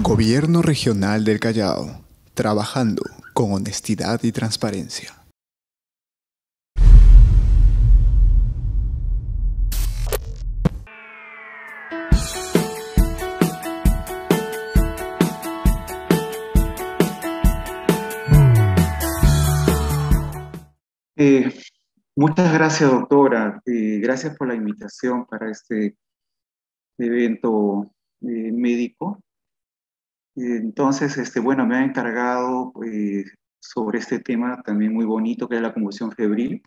Gobierno Regional del Callao, trabajando con honestidad y transparencia. Eh, Muchas gracias, doctora. Gracias por la invitación para este evento médico. Entonces, bueno, me ha encargado sobre este tema también muy bonito que es la convulsión febril.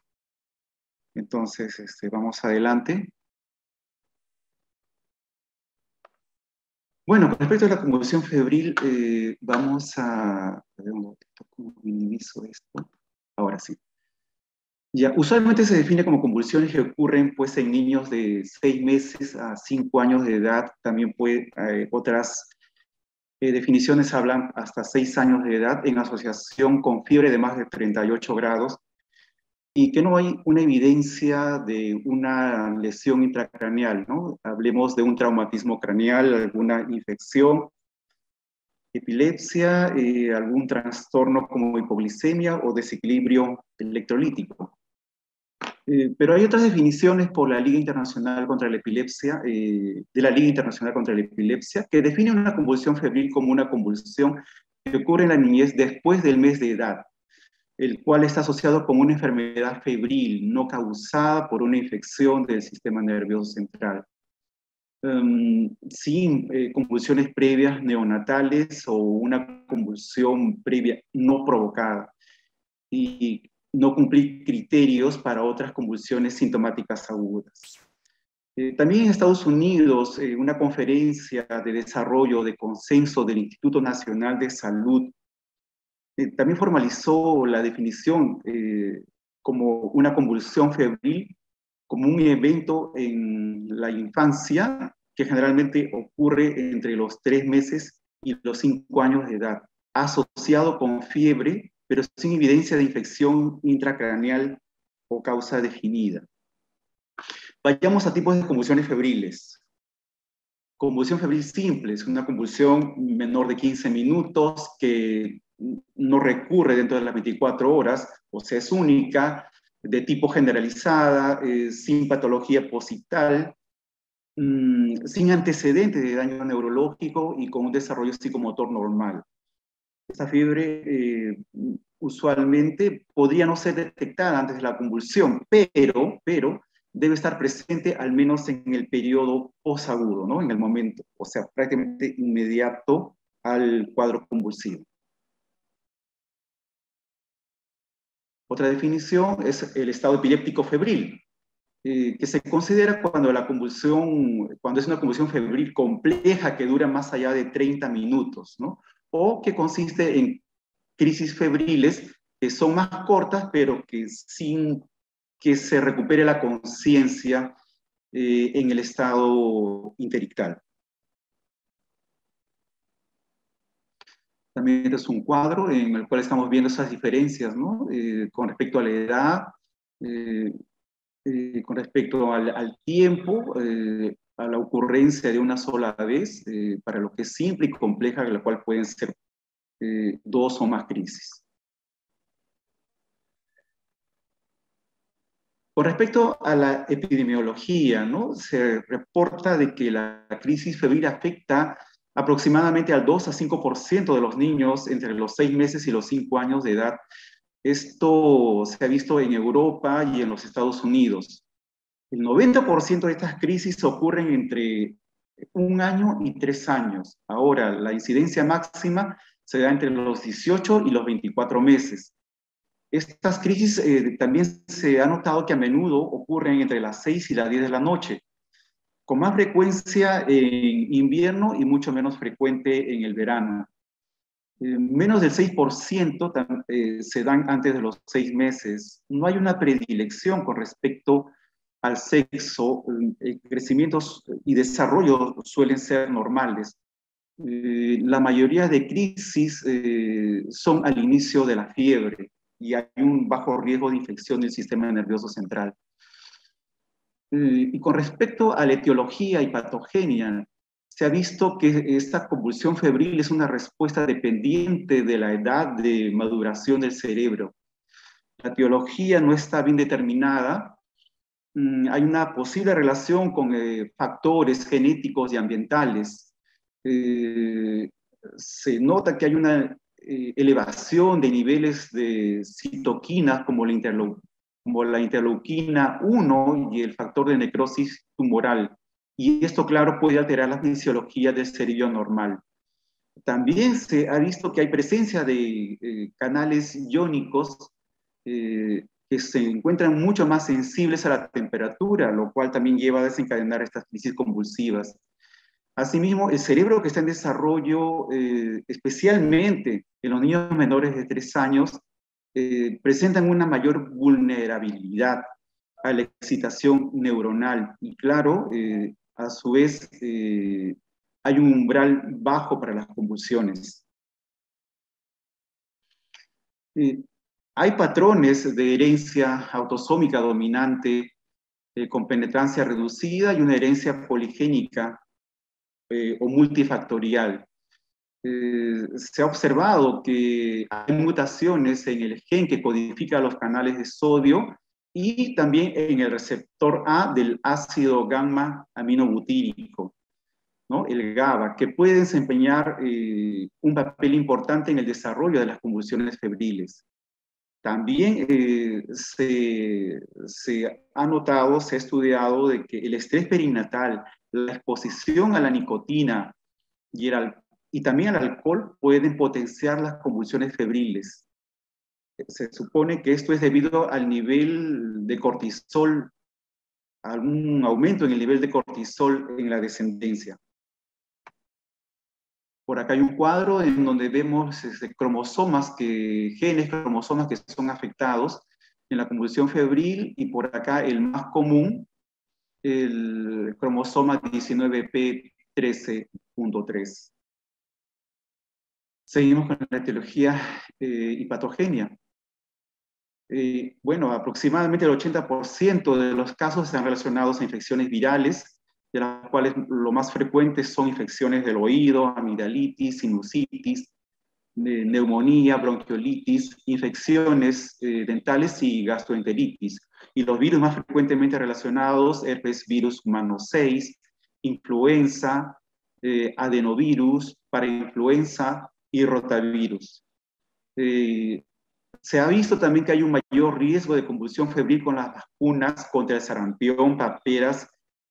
Entonces, vamos adelante. Bueno, con respecto a la convulsión febril, vamos a ver un momento cómo minimizo esto. Ahora sí. Ya, usualmente se define como convulsiones que ocurren pues, en niños de 6 meses a 5 años de edad. También otras definiciones hablan hasta 6 años de edad en asociación con fiebre de más de 38 grados y que no hay una evidencia de una lesión intracraneal, ¿no? Hablemos de un traumatismo craneal, alguna infección, epilepsia, algún trastorno como hipoglicemia o desequilibrio electrolítico. Pero hay otras definiciones por la Liga Internacional contra la Epilepsia, de la Liga Internacional contra la Epilepsia, que define una convulsión febril como una convulsión que ocurre en la niñez después del mes de edad, el cual está asociado con una enfermedad febril no causada por una infección del sistema nervioso central. Sin convulsiones previas neonatales o una convulsión previa no provocada. Y no cumplir criterios para otras convulsiones sintomáticas agudas. También en Estados Unidos, una conferencia de desarrollo de consenso del Instituto Nacional de Salud también formalizó la definición como una convulsión febril, como un evento en la infancia que generalmente ocurre entre los 3 meses y los 5 años de edad, asociado con fiebre, pero sin evidencia de infección intracraneal o causa definida. Vayamos a tipos de convulsiones febriles. Convulsión febril simple es una convulsión menor de 15 minutos que no recurre dentro de las 24 horas, o sea, es única, de tipo generalizada, sin patología posital, sin antecedentes de daño neurológico y con un desarrollo psicomotor normal. Esta fiebre usualmente podría no ser detectada antes de la convulsión, pero debe estar presente al menos en el periodo posagudo, ¿no? En el momento, o sea, prácticamente inmediato al cuadro convulsivo. Otra definición es el estado epiléptico febril, que se considera cuando cuando es una convulsión febril compleja que dura más allá de 30 minutos, ¿no? O que consiste en crisis febriles que son más cortas, pero que sin que se recupere la conciencia en el estado interictal. También este es un cuadro en el cual estamos viendo esas diferencias, ¿no? Con respecto a la edad, eh, con respecto al tiempo, a la ocurrencia de una sola vez, para lo que es simple y compleja, la cual pueden ser 2 o más crisis. Con respecto a la epidemiología, ¿no? Se reporta de que la crisis febril afecta aproximadamente al 2 a 5% de los niños entre los 6 meses y los 5 años de edad. Esto se ha visto en Europa y en los Estados Unidos. El 90% de estas crisis ocurren entre 1 año y 3 años. Ahora, la incidencia máxima se da entre los 18 y los 24 meses. Estas crisis también se ha notado que a menudo ocurren entre las 6 y las 10 de la noche, con más frecuencia en invierno y mucho menos frecuente en el verano. Menos del 6% se dan antes de los 6 meses. No hay una predilección con respecto al sexo. Crecimientos y desarrollo suelen ser normales. La mayoría de crisis son al inicio de la fiebre y hay un bajo riesgo de infección del sistema nervioso central. Y con respecto a la etiología y patogenia, se ha visto que esta convulsión febril es una respuesta dependiente de la edad de maduración del cerebro. La etiología no está bien determinada. Hay una posible relación con factores genéticos y ambientales. Se nota que hay una elevación de niveles de citoquinas como la interleuquina 1 y el factor de necrosis tumoral. Y esto, claro, puede alterar la fisiología del cerebro normal. También se ha visto que hay presencia de canales iónicos que se encuentran mucho más sensibles a la temperatura, lo cual también lleva a desencadenar estas crisis convulsivas. Asimismo, el cerebro que está en desarrollo, especialmente en los niños menores de 3 años, presentan una mayor vulnerabilidad a la excitación neuronal. Y claro, a su vez, hay un umbral bajo para las convulsiones. Hay patrones de herencia autosómica dominante con penetrancia reducida y una herencia poligénica o multifactorial. Se ha observado que hay mutaciones en el gen que codifica los canales de sodio y también en el receptor A del ácido gamma aminobutírico, ¿no? El GABA, que puede desempeñar un papel importante en el desarrollo de las convulsiones febriles. También se ha notado, se ha estudiado de que el estrés perinatal, la exposición a la nicotina y también al alcohol pueden potenciar las convulsiones febriles. Se supone que esto es debido al nivel de cortisol, a algún aumento en el nivel de cortisol en la descendencia. Por acá hay un cuadro en donde vemos genes, cromosomas que son afectados en la convulsión febril, y por acá el más común, el cromosoma 19p13.3. Seguimos con la etiología y patogenia. Bueno, aproximadamente el 80% de los casos están relacionados a infecciones virales, de las cuales lo más frecuentes son infecciones del oído, amigdalitis, sinusitis, neumonía, bronquiolitis, infecciones dentales y gastroenteritis. Y los virus más frecuentemente relacionados, herpes virus humano 6, influenza, adenovirus, parainfluenza y rotavirus. Se ha visto también que hay un mayor riesgo de convulsión febril con las vacunas contra el sarampión, paperas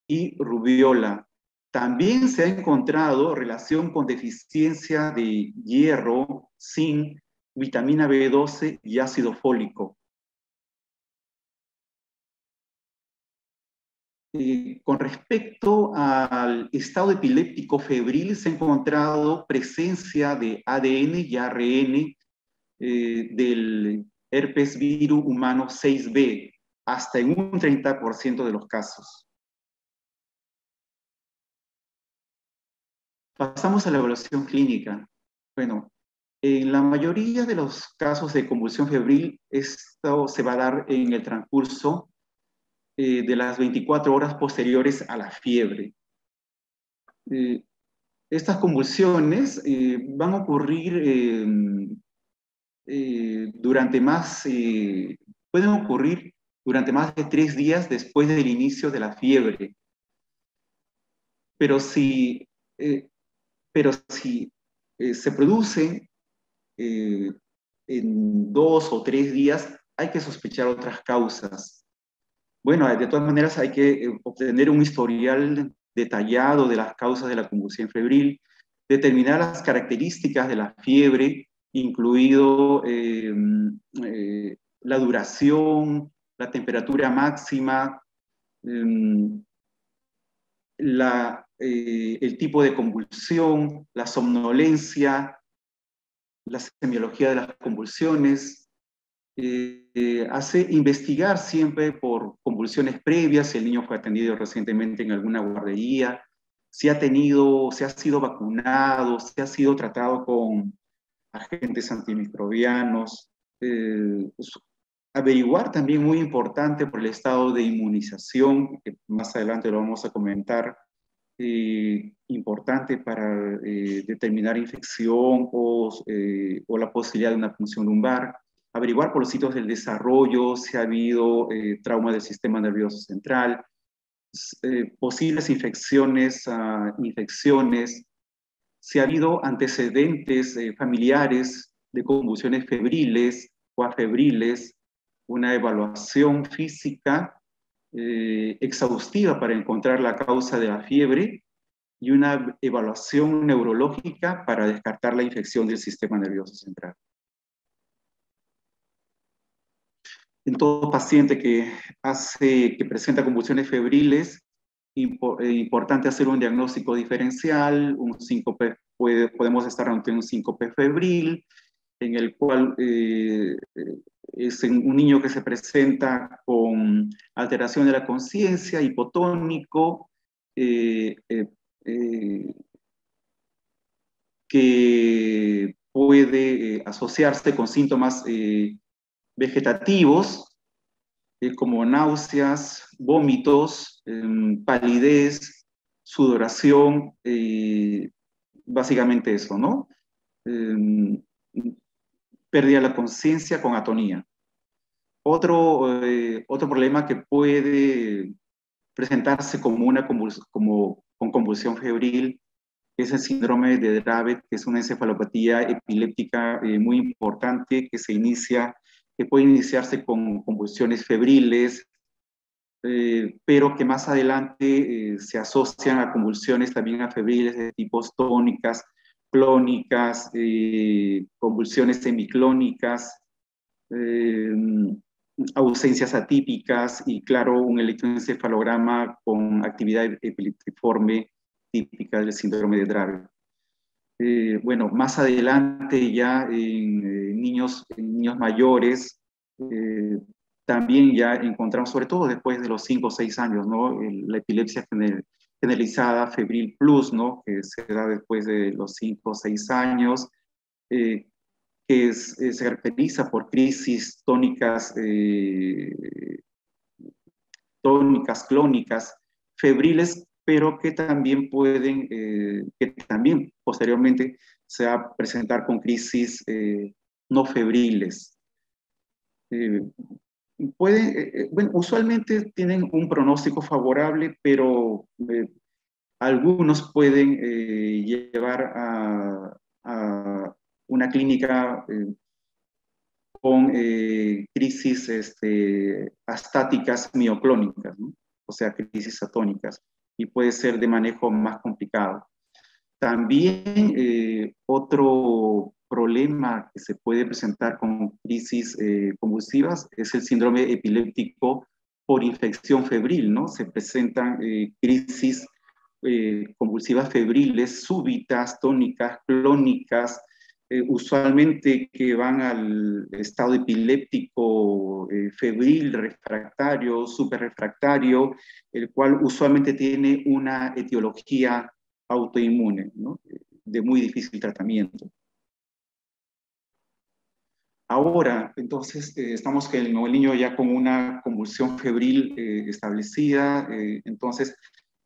y rubiola. También se ha encontrado relación con deficiencia de hierro, zinc, vitamina B12 y ácido fólico. Con respecto al estado epiléptico febril, se ha encontrado presencia de ADN y ARN del herpes virus humano 6B, hasta en un 30% de los casos. Pasamos a la evaluación clínica. Bueno, en la mayoría de los casos de convulsión febril, esto se va a dar en el transcurso de las 24 horas posteriores a la fiebre. Estas convulsiones van a ocurrir pueden ocurrir durante más de 3 días después del inicio de la fiebre. Pero si se producen en 2 o 3 días, hay que sospechar otras causas. Bueno, de todas maneras hay que obtener un historial detallado de las causas de la convulsión febril, determinar las características de la fiebre, incluido la duración, la temperatura máxima, el tipo de convulsión, la somnolencia, la semiología de las convulsiones. Hace investigar siempre por convulsiones previas, si el niño fue atendido recientemente en alguna guardería, si ha sido vacunado, si ha sido tratado con agentes antimicrobianos. Averiguar también, muy importante, por el estado de inmunización, que más adelante lo vamos a comentar, importante para determinar infección o la posibilidad de una punción lumbar. Averiguar por los sitios del desarrollo si ha habido trauma del sistema nervioso central, posibles infecciones, si ha habido antecedentes familiares de convulsiones febriles o afebriles, una evaluación física exhaustiva para encontrar la causa de la fiebre y una evaluación neurológica para descartar la infección del sistema nervioso central. En todo paciente que presenta convulsiones febriles, importante hacer un diagnóstico diferencial. Un síncope podemos estar ante un síncope febril, en el cual es un niño que se presenta con alteración de la conciencia, hipotónico, que puede asociarse con síntomas vegetativos, como náuseas, vómitos, palidez, sudoración, básicamente eso, ¿no? Pérdida de la conciencia con atonía. Otro problema que puede presentarse como con convulsión febril es el síndrome de Dravet, que es una encefalopatía epiléptica muy importante que puede iniciarse con convulsiones febriles, pero que más adelante se asocian a convulsiones también afebriles de tipos tónicas, clónicas, convulsiones semiclónicas, ausencias atípicas y, claro, un electroencefalograma con actividad epiléptiforme típica del síndrome de Dravet. Bueno, más adelante ya en niños mayores, también ya encontramos, sobre todo después de los 5 o 6 años, ¿no? La epilepsia generalizada febril plus, ¿no? Que se da después de los 5 o 6 años, que se caracteriza por crisis tónicas, clónicas, febriles, pero que también posteriormente se va a presentar con crisis no febriles. Bueno, usualmente tienen un pronóstico favorable, pero algunos pueden llevar a una clínica con crisis astáticas mioclónicas, ¿no? O sea, crisis atónicas, y puede ser de manejo más complicado. También otro problema que se puede presentar con crisis convulsivas es el síndrome epiléptico por infección febril, ¿no? Se presentan crisis convulsivas febriles, súbitas, tónicas, clónicas, usualmente que van al estado epiléptico febril, refractario, superrefractario, el cual usualmente tiene una etiología autoinmune, ¿no? De muy difícil tratamiento. Ahora, entonces, estamos con el niño ya con una convulsión febril establecida, entonces,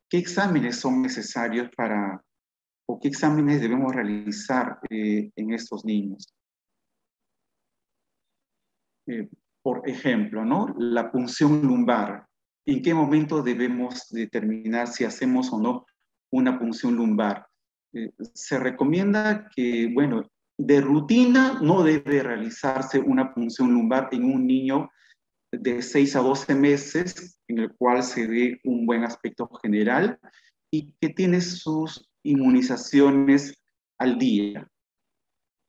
¿qué exámenes son necesarios o qué exámenes debemos realizar en estos niños? Por ejemplo, ¿no? La punción lumbar. ¿En qué momento debemos determinar si hacemos o no una punción lumbar? Se recomienda que, bueno, de rutina no debe realizarse una punción lumbar en un niño de 6 a 12 meses, en el cual se ve un buen aspecto general y que tiene sus inmunizaciones al día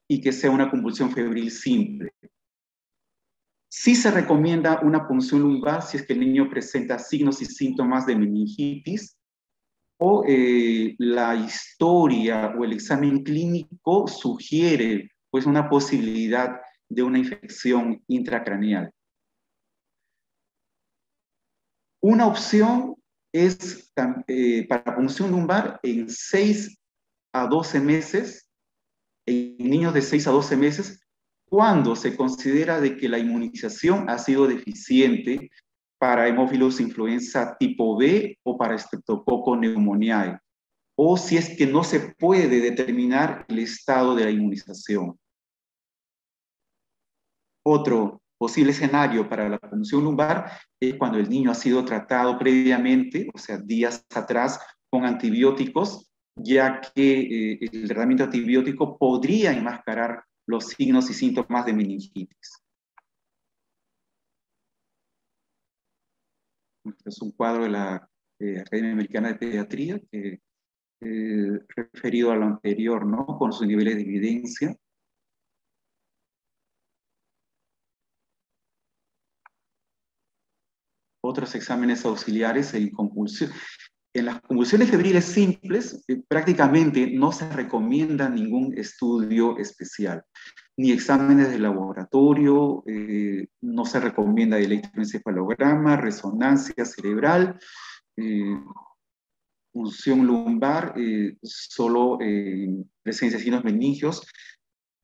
y que sea una convulsión febril simple. Sí se recomienda una punción lumbar si es que el niño presenta signos y síntomas de meningitis o la historia o el examen clínico sugiere pues una posibilidad de una infección intracraneal. Una opción es para punción lumbar en 6 a 12 meses, en niños de 6 a 12 meses, cuando se considera de que la inmunización ha sido deficiente para Haemophilus influenza tipo B o para Streptococcus pneumoniae. o si es que no se puede determinar el estado de la inmunización. Otro posible escenario para la punción lumbar es cuando el niño ha sido tratado previamente, o sea, días atrás, con antibióticos, ya que el tratamiento antibiótico podría enmascarar los signos y síntomas de meningitis. Este es un cuadro de la Academia Americana de Pediatría que referido a lo anterior, ¿no? Con sus niveles de evidencia. Otros exámenes auxiliares en convulsión. En las convulsiones febriles simples, prácticamente no se recomienda ningún estudio especial, ni exámenes de laboratorio, no se recomienda electroencefalograma, resonancia cerebral, punción lumbar, solo presencia de signos meningios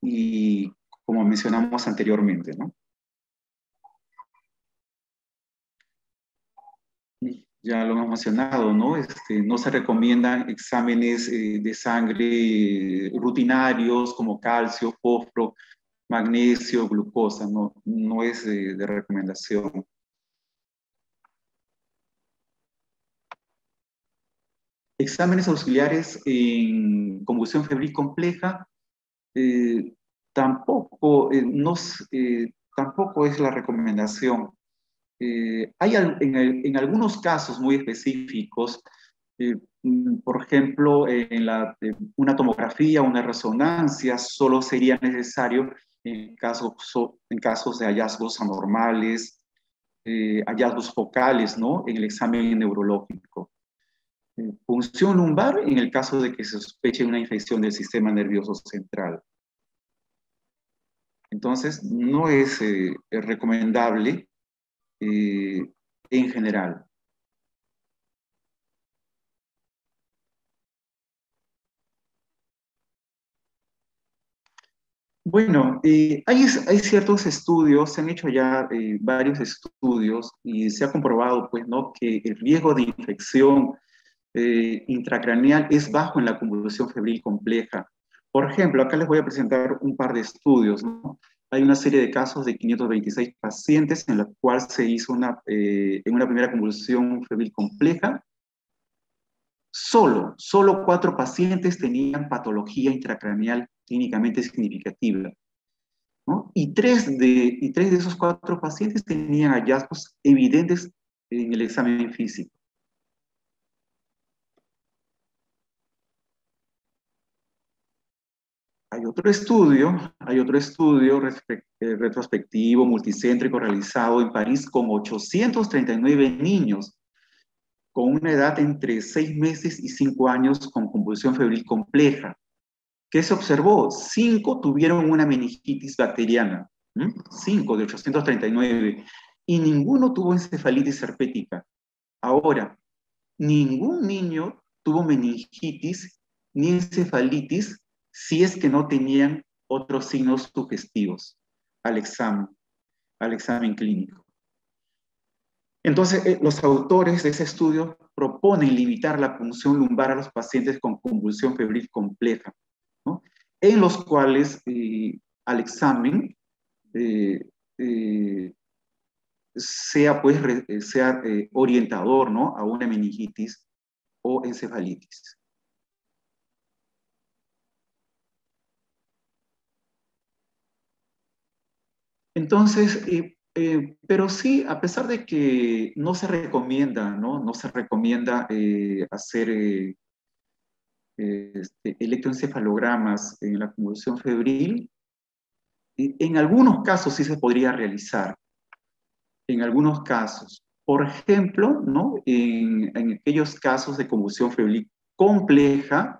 y como mencionamos anteriormente, ¿no? Ya lo hemos mencionado, ¿no? No se recomiendan exámenes de sangre rutinarios como calcio, fósforo, magnesio, glucosa, no es de recomendación. Exámenes auxiliares en convulsión febril compleja, eh, tampoco, tampoco es la recomendación. En algunos casos muy específicos, por ejemplo, una tomografía, una resonancia, solo sería necesario en casos de hallazgos anormales, hallazgos focales, ¿no? En el examen neurológico. Punción lumbar en el caso de que se sospeche una infección del sistema nervioso central. Entonces, no es recomendable en general. Bueno, hay ciertos estudios, se han hecho ya varios estudios y se ha comprobado, pues, ¿no? Que el riesgo de infección intracraneal es bajo en la convulsión febril compleja. Por ejemplo, acá les voy a presentar un par de estudios, ¿no? Hay una serie de casos de 526 pacientes en la cual se hizo en una primera convulsión febril compleja. Solo 4 pacientes tenían patología intracraneal clínicamente significativa, ¿no? Y tres de esos 4 pacientes tenían hallazgos evidentes en el examen físico. Hay otro estudio retrospectivo, multicéntrico, realizado en París con 839 niños con una edad entre 6 meses y 5 años con convulsión febril compleja. ¿Qué se observó? 5 tuvieron una meningitis bacteriana, 5 de 839, y ninguno tuvo encefalitis herpética. Ahora, ningún niño tuvo meningitis ni encefalitis si es que no tenían otros signos sugestivos al examen, al examen clínico. Entonces, los autores de ese estudio proponen limitar la punción lumbar a los pacientes con convulsión febril compleja, ¿no? En los cuales al examen eh, eh, sea, pues, sea orientador, ¿no? A una meningitis o encefalitis. Entonces, pero sí, a pesar de que no se recomienda, ¿no? No se recomienda hacer electroencefalogramas en la convulsión febril, en algunos casos sí se podría realizar, en algunos casos. Por ejemplo, ¿no? En aquellos casos de convulsión febril compleja,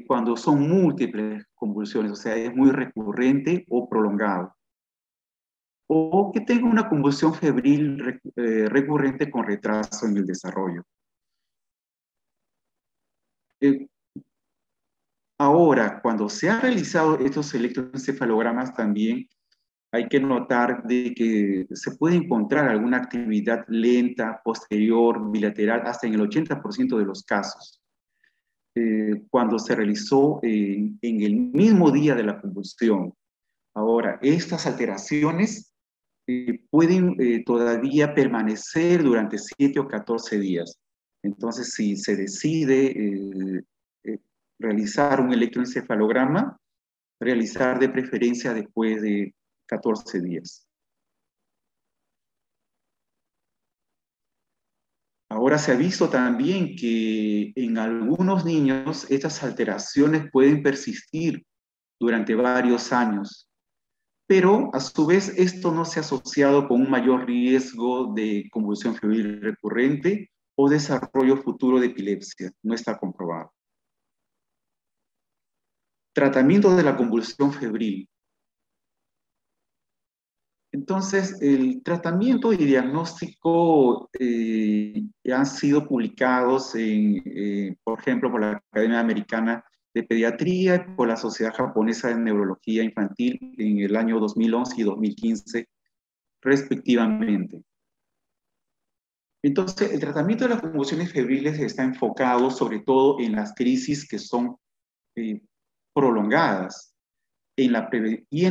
cuando son múltiples convulsiones, o sea, es muy recurrente o prolongado. O que tenga una convulsión febril recurrente con retraso en el desarrollo. Eh, Ahora, cuando se han realizado estos electroencefalogramas también, hay que notar de que se puede encontrar alguna actividad lenta, posterior, bilateral, hasta en el 80% de los casos. cuando se realizó en el mismo día de la convulsión. Ahora, estas alteraciones pueden todavía permanecer durante 7 o 14 días. Entonces, si se decide eh, realizar un electroencefalograma, realizar de preferencia después de 14 días. Ahora se ha visto también que en algunos niños estas alteraciones pueden persistir durante varios años, pero a su vez esto no se ha asociado con un mayor riesgo de convulsión febril recurrente o desarrollo futuro de epilepsia. No está comprobado. Tratamiento de la convulsión febril. Entonces, el tratamiento y diagnóstico han sido publicados por ejemplo, por la Academia Americana de Pediatría y por la Sociedad Japonesa de Neurología Infantil en el año 2011 y 2015, respectivamente. Entonces, el tratamiento de las convulsiones febriles está enfocado sobre todo en las crisis que son eh, prolongadas y en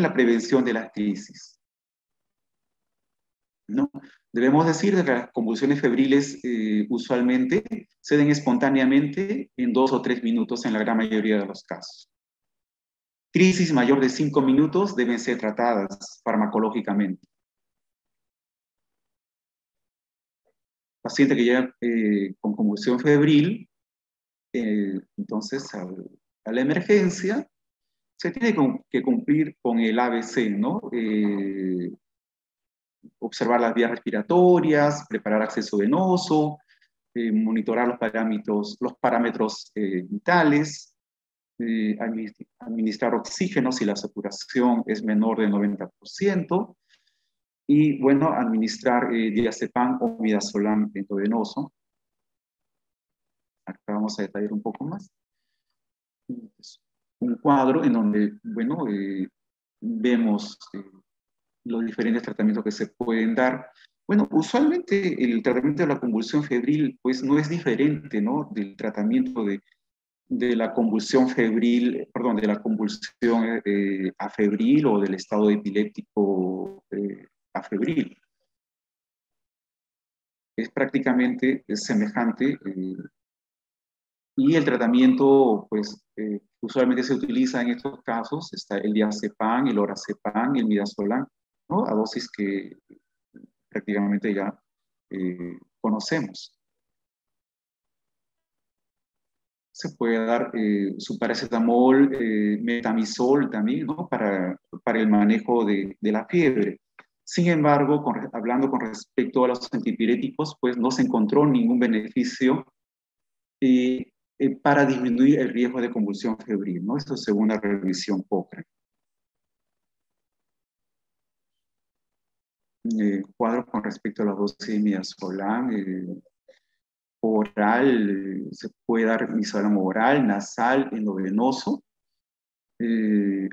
la prevención de las crisis. ¿No? Debemos decir que las convulsiones febriles usualmente se den espontáneamente en 2 o 3 minutos en la gran mayoría de los casos. Crisis mayor de 5 minutos deben ser tratadas farmacológicamente. Paciente que llega con convulsión febril, entonces a la emergencia se tiene que cumplir con el ABC, ¿no? Observar las vías respiratorias, preparar acceso venoso, monitorar los parámetros vitales, administrar oxígeno si la saturación es menor del 90%, y bueno, administrar diazepam o midazolam endovenoso. Acá vamos a detallar un poco más. Un cuadro en donde, bueno, vemos los diferentes tratamientos que se pueden dar. Bueno, usualmente el tratamiento de la convulsión febril pues no es diferente, ¿no? Del tratamiento de la convulsión febril, perdón, de la convulsión afebril o del estado epiléptico afebril. Es prácticamente semejante y el tratamiento pues usualmente se utiliza en estos casos, está el diazepam, el lorazepam y el midazolam, ¿no? A dosis que prácticamente ya conocemos. Se puede dar su paracetamol, metamizol también, ¿no? Para el manejo de la fiebre. Sin embargo, hablando con respecto a los antipiréticos, pues no se encontró ningún beneficio para disminuir el riesgo de convulsión febril, ¿no? Esto según la revisión Cochrane. Cuadros con respecto a la dosis de midazolam, oral, se puede dar midazolam oral, nasal, endovenoso.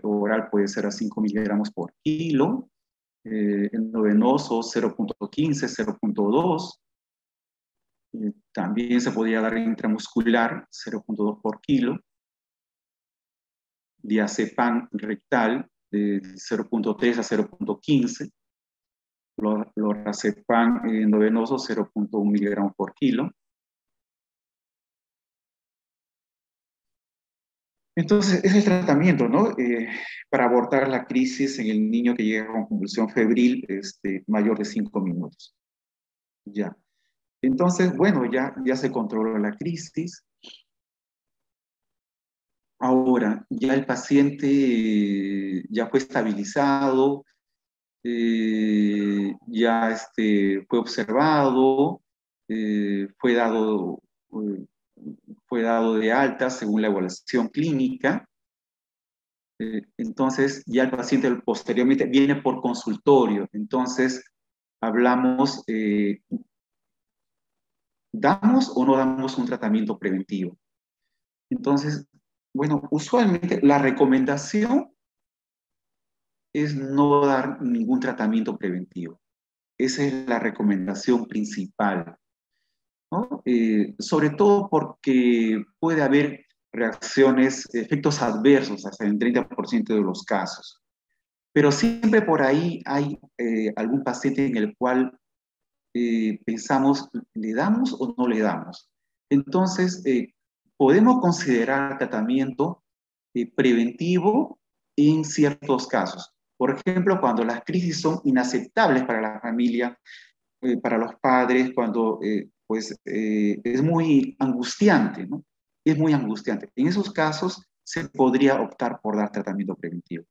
Oral puede ser a 5 miligramos por kilo, endovenoso 0.15, 0.2. También se podría dar intramuscular 0.2 por kilo. Diazepam rectal de 0.3 a 0.15. Lorazepam endovenoso 0.1 miligramos por kilo. Entonces, es el tratamiento, ¿no? Para abordar la crisis en el niño que llega con convulsión febril mayor de 5 minutos. Ya. Entonces, bueno, ya se controló la crisis. Ahora, ya el paciente ya fue estabilizado, ya fue observado, fue dado, fue dado de alta según la evaluación clínica. Entonces, ya el paciente posteriormente viene por consultorio. Entonces, hablamos, ¿damos o no damos un tratamiento preventivo? Entonces, bueno, usualmente la recomendación es no dar ningún tratamiento preventivo. Esa es la recomendación principal, ¿no? Sobre todo porque puede haber reacciones, efectos adversos hasta el 30% de los casos. Pero siempre por ahí hay algún paciente en el cual pensamos, ¿le damos o no le damos? Entonces, podemos considerar tratamiento preventivo en ciertos casos. Por ejemplo, cuando las crisis son inaceptables para la familia, para los padres, cuando es muy angustiante, ¿no? Es muy angustiante. En esos casos se podría optar por dar tratamiento preventivo.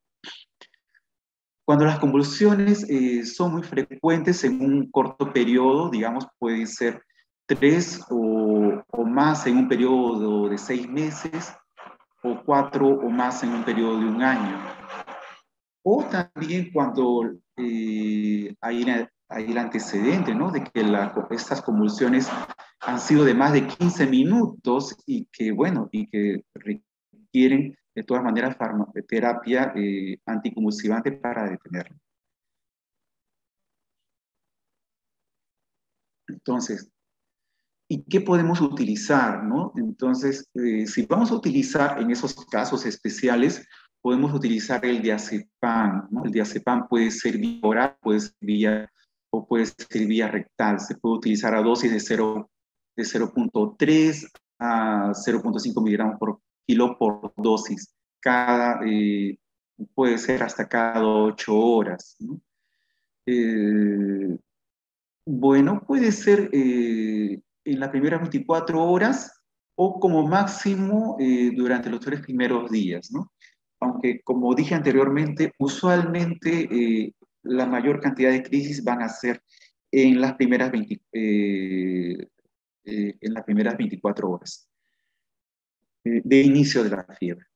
Cuando las convulsiones son muy frecuentes en un corto periodo, digamos, pueden ser 3 o más en un periodo de 6 meses, o 4 o más en un periodo de un año. O también cuando hay el antecedente, ¿no? De que estas convulsiones han sido de más de 15 minutos y que, bueno, y que requieren de todas maneras terapia anticonvulsivante para detenerlo. Entonces, ¿y qué podemos utilizar, no? Entonces, si vamos a utilizar en esos casos especiales, podemos utilizar el diazepam, ¿no? El diazepam puede ser vía oral, o puede ser vía rectal. Se puede utilizar a dosis de 0.3 a 0.5 miligramos por kilo por dosis. Puede ser hasta cada 8 horas, ¿no? Bueno, puede ser en las primeras 24 horas o como máximo durante los 3 primeros días, ¿no? Aunque, como dije anteriormente, usualmente la mayor cantidad de crisis van a ser en las primeras, en las primeras 24 horas de inicio de la fiebre.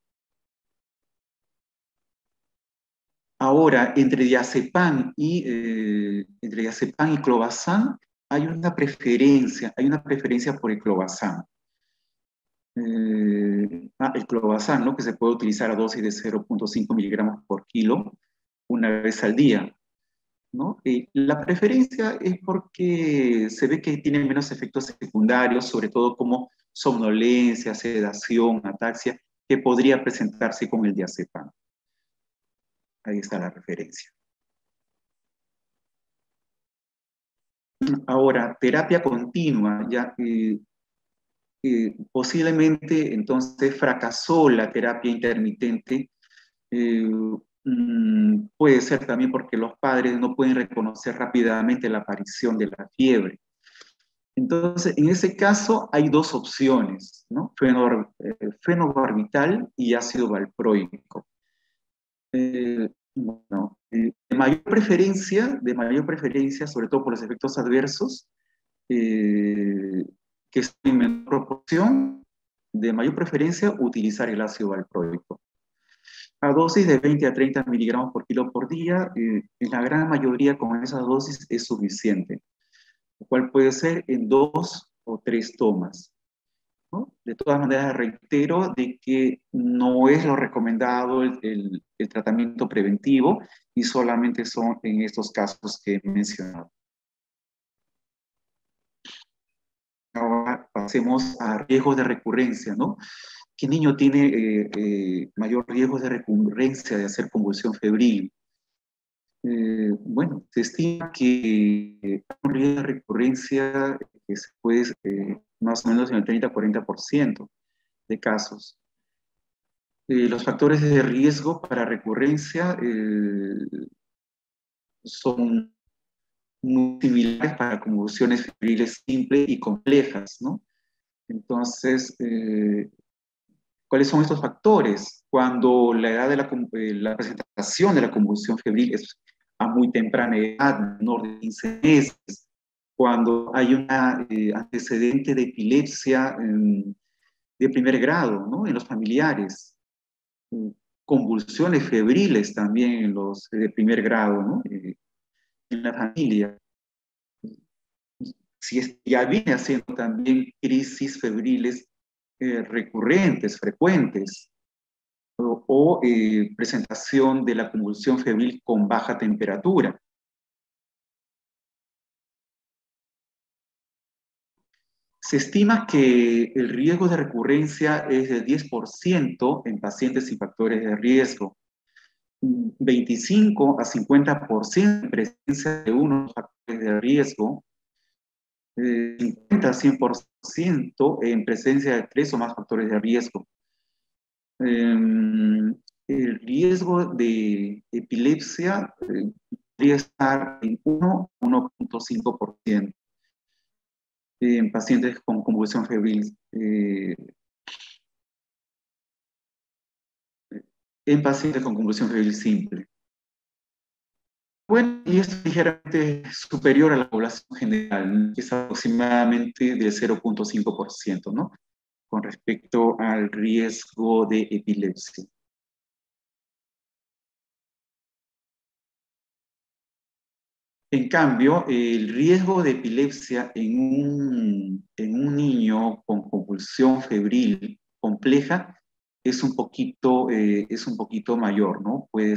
Ahora, entre diazepam y clobazam hay una preferencia por el clobazam. El clobazam, ¿no? Que se puede utilizar a dosis de 0.5 miligramos por kilo una vez al día, ¿no? La preferencia es porque se ve que tiene menos efectos secundarios, sobre todo como somnolencia, sedación, ataxia, que podría presentarse con el diazepam. Ahí está la referencia. Ahora, terapia continua, ya posiblemente entonces fracasó la terapia intermitente. Puede ser también porque los padres no pueden reconocer rápidamente la aparición de la fiebre. Entonces, en ese caso hay dos opciones, ¿no? Fenobarbital y ácido valproico. Bueno, de mayor preferencia, sobre todo por los efectos adversos, que es en menor proporción, de mayor preferencia utilizar el ácido valproico. A dosis de 20 a 30 miligramos por kilo por día, en la gran mayoría con esa dosis es suficiente, lo cual puede ser en 2 o 3 tomas, ¿no? De todas maneras, reitero de que no es lo recomendado el tratamiento preventivo y solamente son en estos casos que he mencionado. Ahora pasemos a riesgos de recurrencia, ¿no? ¿Qué niño tiene mayor riesgo de recurrencia de hacer convulsión febril? Bueno, se estima que hay un riesgo de recurrencia que se puede más o menos en el 30-40% de casos. Los factores de riesgo para recurrencia son muy similares para convulsiones febriles simples y complejas, ¿no? Entonces, ¿cuáles son estos factores? Cuando la edad de la presentación de la convulsión febril es a muy temprana edad, menor de 15 meses, cuando hay un antecedente de epilepsia de primer grado, ¿no? En los familiares, convulsiones febriles también en los de primer grado, ¿no? En la familia. Si es que ya viene haciendo también crisis febriles recurrentes, frecuentes, o presentación de la convulsión febril con baja temperatura. Se estima que el riesgo de recurrencia es de 10% en pacientes sin factores de riesgo, 25 a 50% en presencia de unos factores de riesgo, 50 a 100% en presencia de 3 o más factores de riesgo. El riesgo de epilepsia podría estar en 1 a 1.5% en pacientes con convulsión febril. En pacientes con convulsión febril simple. Bueno, y esto es ligeramente superior a la población general, que es aproximadamente del 0.5%, ¿no? Con respecto al riesgo de epilepsia. En cambio, el riesgo de epilepsia en un niño con convulsión febril compleja es un poquito mayor, ¿no? Puede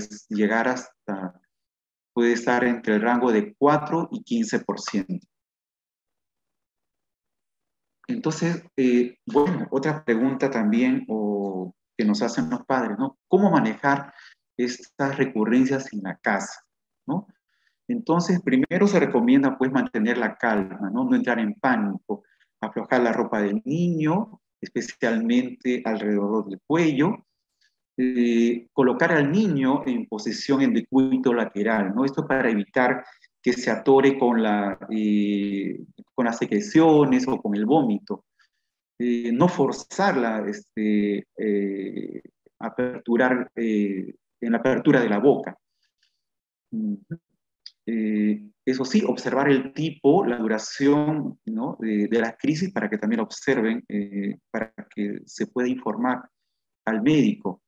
estar entre el rango de 4 y 15%. Entonces, bueno, otra pregunta también que nos hacen los padres, ¿no? ¿Cómo manejar estas recurrencias en la casa, ¿no? Entonces, primero se recomienda pues mantener la calma, ¿no? No entrar en pánico, aflojar la ropa del niño, especialmente alrededor del cuello, colocar al niño en posición en decúbito lateral, ¿no? Esto para evitar que se atore con las secreciones o con el vómito. No forzarla aperturar, en la apertura de la boca. Eso sí, observar el tipo, la duración, ¿no? de la crisis para que también observen, para que se pueda informar al médico.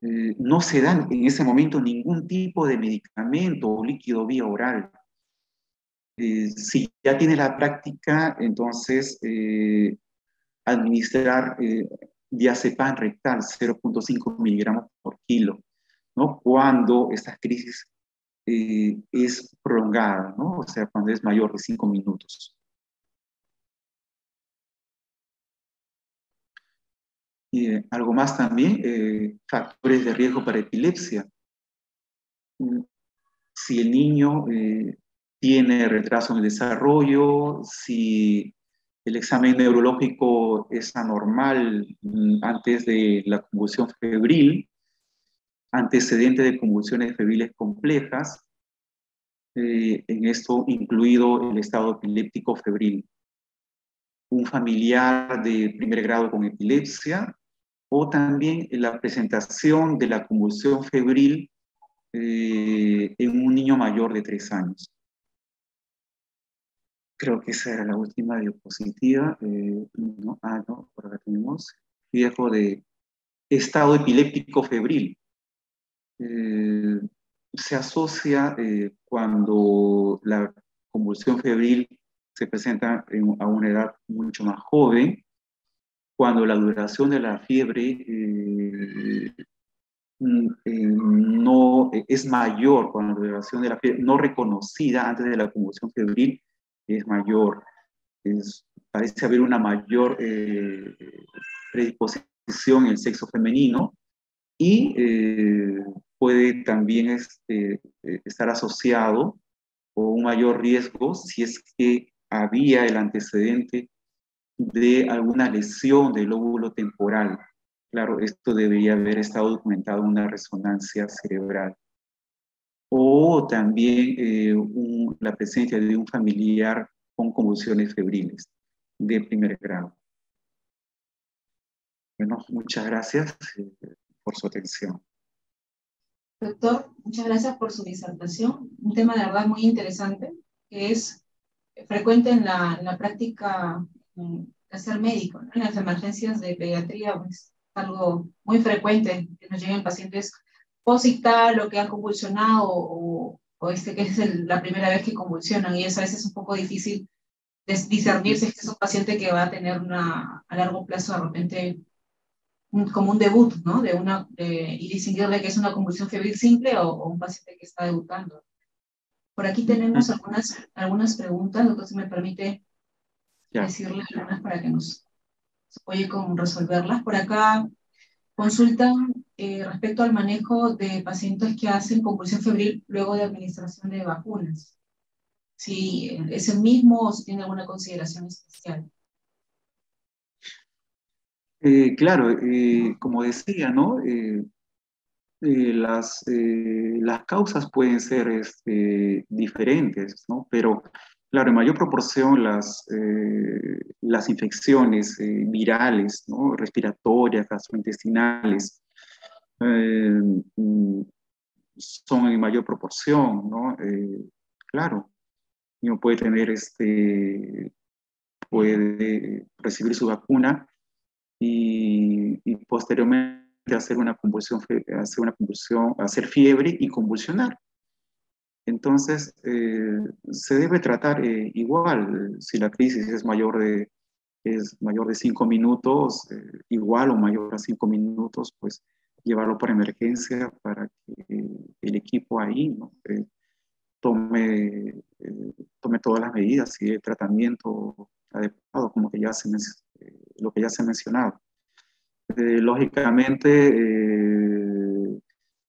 No se dan en ese momento ningún tipo de medicamento o líquido vía oral. Si ya tiene la práctica, entonces administrar diazepam rectal 0.5 miligramos por kilo, ¿no? Cuando estas crisis es prolongada, ¿no? O sea, cuando es mayor de 5 minutos. Algo más también, factores de riesgo para epilepsia. Si el niño tiene retraso en el desarrollo, si el examen neurológico es anormal antes de la convulsión febril, antecedente de convulsiones febriles complejas, en esto incluido el estado epiléptico febril, un familiar de primer grado con epilepsia, o también la presentación de la convulsión febril en un niño mayor de 3 años. Creo que esa era la última diapositiva. No, por acá tenemos. Riesgo de estado epiléptico febril. Se asocia cuando la convulsión febril se presenta a una edad mucho más joven, cuando la duración de la fiebre no es mayor, cuando la duración de la fiebre no reconocida antes de la convulsión febril es mayor. Parece haber una mayor predisposición en el sexo femenino y puede también estar asociado con un mayor riesgo si es que había el antecedente de alguna lesión del lóbulo temporal. Claro, esto debería haber estado documentado en una resonancia cerebral. O también la presencia de un familiar con convulsiones febriles de primer grado. Bueno, muchas gracias por su atención. Doctor, muchas gracias por su disertación. Un tema de verdad muy interesante, que es frecuente en la práctica de ser médico, ¿no? En las emergencias de pediatría, pues, algo muy frecuente que nos lleguen pacientes post-ictal o que han convulsionado o que es la primera vez que convulsionan, y eso a veces es un poco difícil discernir si es un paciente que va a tener a largo plazo de repente como un debut, ¿no? Y distinguir de que es una convulsión febril simple o un paciente que está debutando. Por aquí tenemos algunas preguntas, doctor, si me permite Ya. decirle algunas para que nos apoye con resolverlas. Por acá consultan respecto al manejo de pacientes que hacen convulsión febril luego de administración de vacunas. Si es el mismo o si tiene alguna consideración especial. Claro, como decía, ¿no? Las causas pueden ser diferentes, ¿no? Pero, claro, en mayor proporción las infecciones virales, ¿no? Respiratorias, gastrointestinales, eh, mm, son en mayor proporción, ¿no? Claro, uno puede tener, puede recibir su vacuna y posteriormente hacer fiebre y convulsionar. Entonces, se debe tratar igual. Si la crisis es mayor de 5 minutos, igual o mayor a 5 minutos, pues llevarlo para emergencia para que el equipo ahí, ¿no? Tome, tome todas las medidas y el tratamiento adecuado, como que lo que ya se ha mencionado. Lógicamente,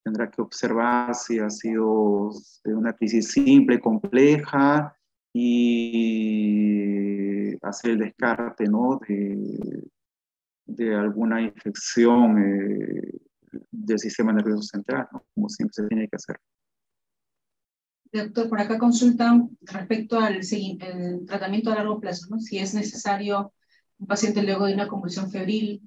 tendrá que observar si ha sido una crisis simple, compleja, y hacer el descarte, ¿no? de alguna infección del sistema nervioso central, ¿no? Como siempre se tiene que hacer. Doctor, por acá consultan respecto al el tratamiento a largo plazo, ¿no? Si es necesario un paciente luego de una convulsión febril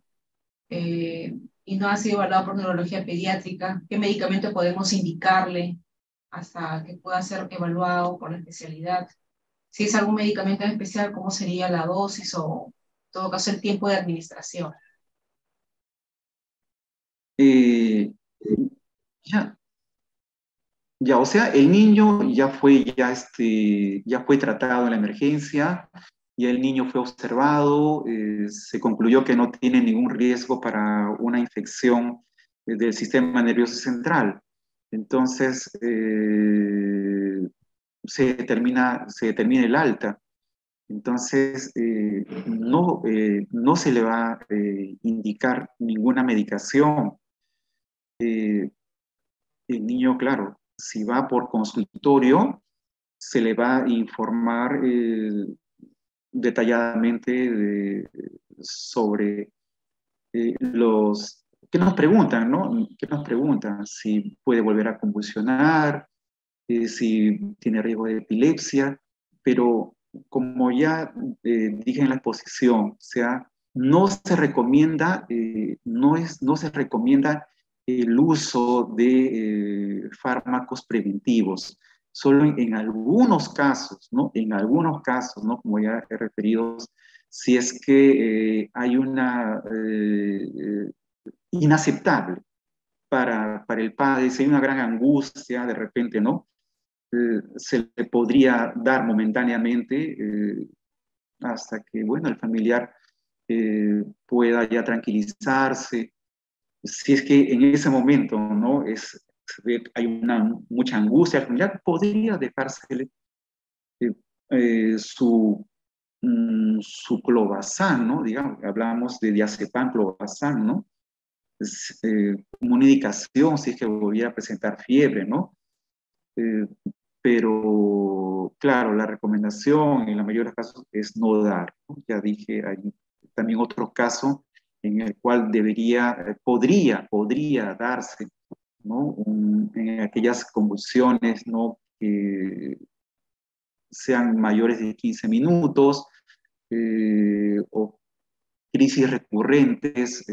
y no ha sido evaluado por neurología pediátrica, ¿qué medicamento podemos indicarle hasta que pueda ser evaluado por la especialidad? Si es algún medicamento en especial, ¿cómo sería la dosis o, en todo caso, el tiempo de administración? Eh, ya, ya, o sea, el niño ya fue tratado en la emergencia, ya el niño fue observado, se concluyó que no tiene ningún riesgo para una infección del sistema nervioso central. Entonces, se determina el alta. Entonces, no se le va a indicar ninguna medicación. Eh, el niño, claro, si va por consultorio, se le va a informar detalladamente sobre ¿qué nos preguntan, no? ¿Qué nos preguntan? Si puede volver a convulsionar, si tiene riesgo de epilepsia, pero como ya dije en la exposición, o sea, no se recomienda, no se recomienda el uso de fármacos preventivos, solo en algunos casos, ¿no? En algunos casos, ¿no? Como ya he referido, si es que hay una inaceptable para el padre, si hay una gran angustia de repente, ¿no? Se le podría dar momentáneamente hasta que, bueno, el familiar pueda ya tranquilizarse. Si es que en ese momento, ¿no? Hay mucha angustia, el familiar podría dejársele eh, su, su clobazam, ¿no? Digamos, hablamos de diazepam, clobazam, ¿no? Como una indicación si es que volviera a presentar fiebre, ¿no? Eh, pero, claro, la recomendación en la mayoría de los casos es no dar, ¿no? Ya dije, hay también otro caso en el cual podría darse, ¿no? En aquellas convulsiones, ¿no? Que sean mayores de 15 minutos, o crisis recurrentes,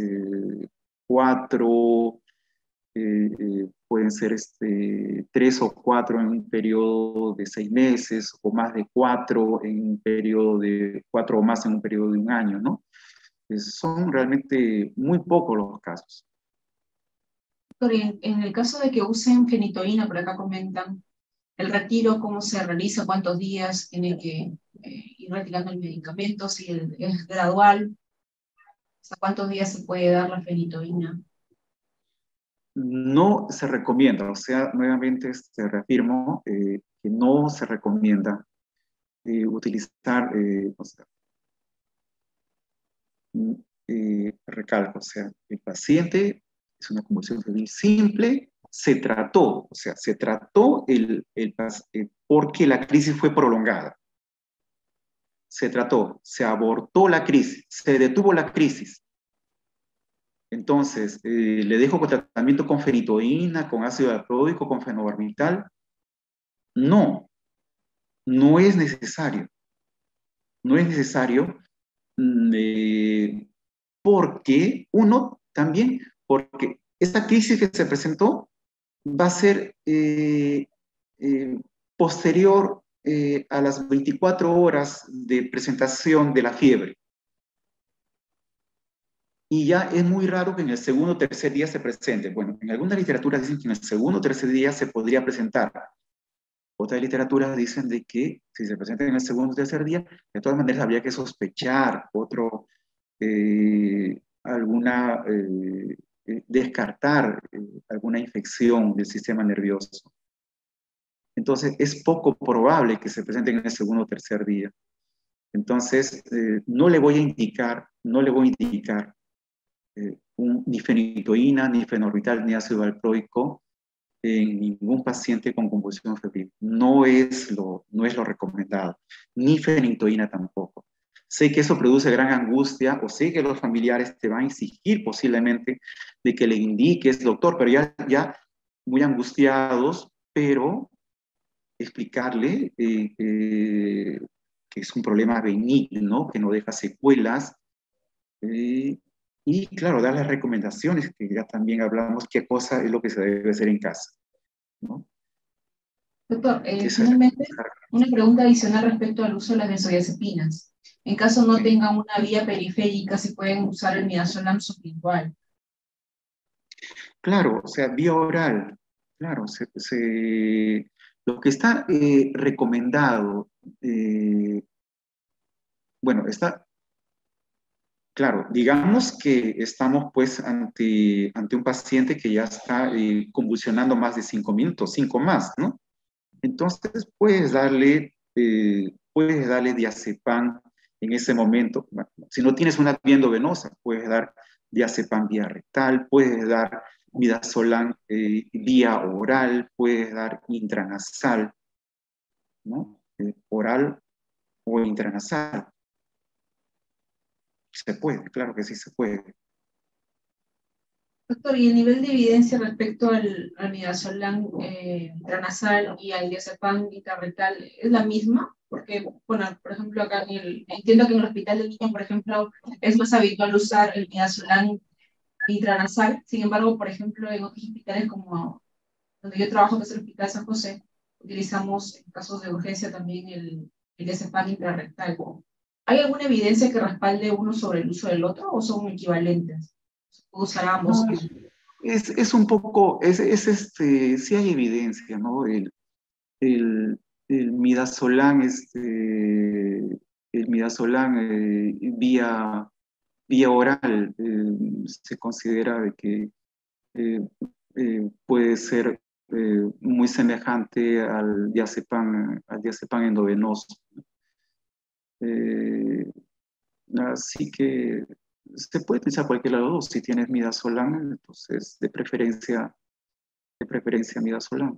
4, pueden ser 3 o 4 en un periodo de 6 meses, o más de 4 en un periodo de 4 o más en un periodo de un año, ¿no? Son realmente muy pocos los casos. Doctor, en el caso de que usen fenitoína, por acá comentan, el retiro, cómo se realiza, cuántos días tiene que ir retirando el medicamento, si es gradual, hasta cuántos días se puede dar la fenitoína. No se recomienda, o sea, nuevamente reafirmo que no se recomienda utilizar, o sea, recalco, o sea, el paciente es una convulsión febril simple, se trató, o sea, se trató porque la crisis fue prolongada. Se trató, se abortó la crisis, se detuvo la crisis. Entonces, le dejo con tratamiento con fenitoína, con ácido valproico, con fenobarbital. No, no es necesario. No es necesario porque porque esta crisis que se presentó va a ser posterior a las 24 horas de presentación de la fiebre. Y ya es muy raro que en el segundo o tercer día se presente. Bueno, en algunas literaturas dicen que en el segundo o tercer día se podría presentar. Otras literaturas dicen de que si se presenta en el segundo o tercer día, de todas maneras habría que sospechar descartar alguna infección del sistema nervioso. Entonces, es poco probable que se presente en el segundo o tercer día. Entonces, no le voy a indicar ni fenitoína, ni fenorbital, ni ácido valproico en ningún paciente con convulsión febril. No es lo recomendado, ni fenitoína tampoco. Sé que eso produce gran angustia, o sé que los familiares te van a exigir posiblemente de que le indiques, doctor, pero ya muy angustiados, pero explicarle que es un problema benigno, que no deja secuelas, y claro, dar las recomendaciones, que ya también hablamos, qué cosa es lo que se debe hacer en casa, ¿no? Doctor, finalmente, una pregunta adicional respecto al uso de las benzodiazepinas. En caso no tengan una vía periférica, ¿se pueden usar el midazolam sublingual? Claro, o sea, vía oral. Claro, lo que está recomendado, bueno, está, claro, digamos que estamos pues ante un paciente que ya está convulsionando más de 5 minutos, 5 más, ¿no? Entonces puedes darle diazepam en ese momento. Si no tienes una vía endovenosa, puedes dar diazepam vía rectal, puedes dar midazolam vía oral, puedes dar intranasal, ¿no? Oral o intranasal. Se puede, claro que sí se puede. Doctor, ¿y el nivel de evidencia respecto al midazolam intranasal y al diazepam intrarrectal es la misma? Porque, bueno, por ejemplo, acá entiendo que en el Hospital del Niño, por ejemplo, es más habitual usar el midazolam intranasal. Sin embargo, por ejemplo, en otros hospitales como donde yo trabajo, que es el Hospital San José, utilizamos en casos de urgencia también el diazepam intrarrectal. ¿Hay alguna evidencia que respalde uno sobre el uso del otro o son equivalentes? Usar ambos. No, es un poco, sí hay evidencia, ¿no? El midazolam, vía oral, se considera de que puede ser muy semejante al diazepam endovenoso. Así que se puede utilizar cualquiera de los dos. Si tienes midazolam, entonces de preferencia midazolam.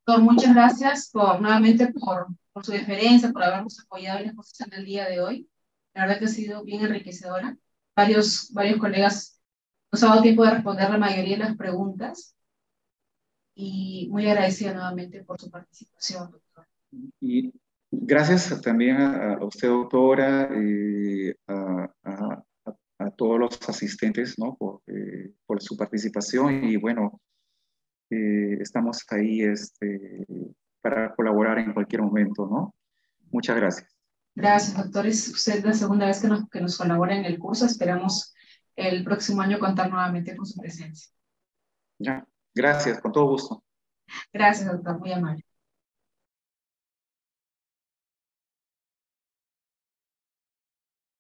Doctor, muchas gracias nuevamente por su deferencia, por habernos apoyado en la exposición del día de hoy. La verdad que ha sido bien enriquecedora. Varios colegas nos han dado tiempo de responder la mayoría de las preguntas y muy agradecida nuevamente por su participación, doctor. Y gracias también a usted, doctora, a todos los asistentes, ¿no? por su participación y bueno, estamos ahí para colaborar en cualquier momento, ¿no? Muchas gracias. Gracias, doctor. Es usted la segunda vez que nos colabora en el curso. Esperamos el próximo año contar nuevamente con su presencia. Ya, gracias, con todo gusto. Gracias, doctor. Muy amable.